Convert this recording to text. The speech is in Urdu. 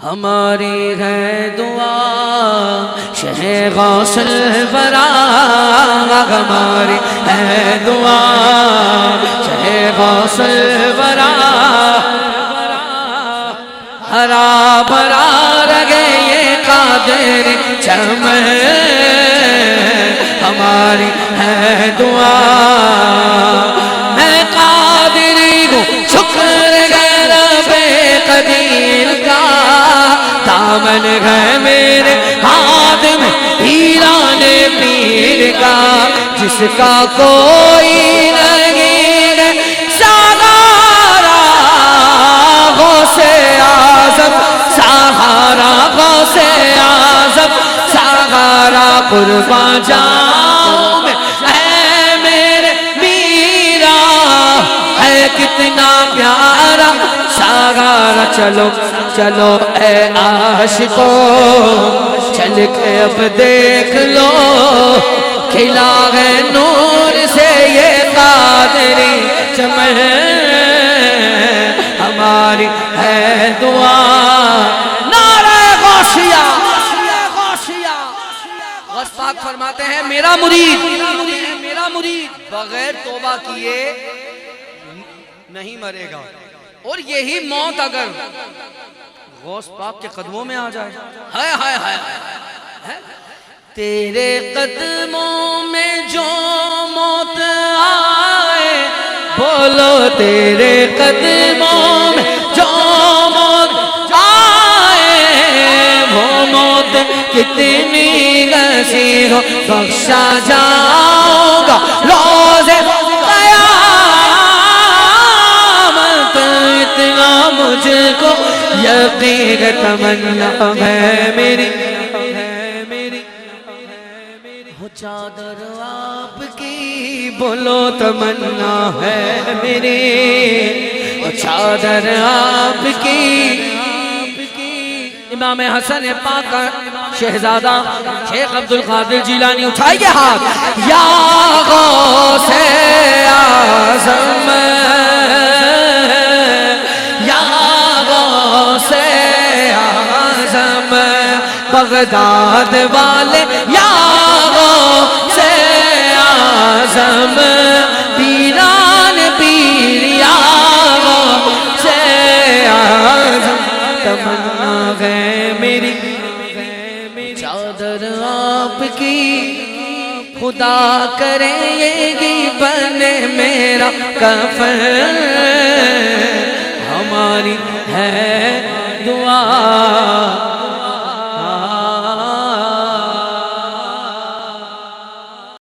ہماری ہے دعا شہ غوث الورا، ہماری ہے دعا شہ غوث الورا، ہرا بھرا رگے یہ قادر چمن، ہماری ہے دعا میں قادری ہوں، شکر ہے رب قدیر کا، دامن ہے میرے ہاتھ میں پیران پیر کا، جس کا کوئی نہیں ہے سہارا غوث اعظم، سہارا غوث اعظم، سہارا قربان جاؤں میں اے میرے میرا، ہے کتنا پیارا سہارا، چلو چلو اے عاشقو چل کے اب دیکھ لو، کھلا ہے نور سے یہ قادری چمن، ہماری ہے دعا نعرہ غوثیہ۔ غوث پاک فرماتے ہیں میرا مرید بغیر توبہ کیے نہیں مرے گا، اور یہی موت اگر غوث پاک کے قدموں میں آ جائے، ہائے ہائے ہائے، تیرے قدموں میں جو موت آئے، بولو تیرے قدموں میں جو موت آئے، وہ موت کتنی گسی ہو بخشا جاؤں گا روز مجھ کو یقین تمنا ہے میری، ہو چادر آپ کی بولو تمنا ہے میری، ہو چادر آپ کی۔ امام حسن پاک کا شہزادہ شیخ عبدالقادر جیلانی اٹھائیے ہاتھ، یا غوث اعظم بغداد والے، یا غوث اعظم پیران پیر، یا غوث اعظم تمنا ہے میری، چادر آپ کی خدا کرے یہ بنے میرا کفن، ہماری ہے دعا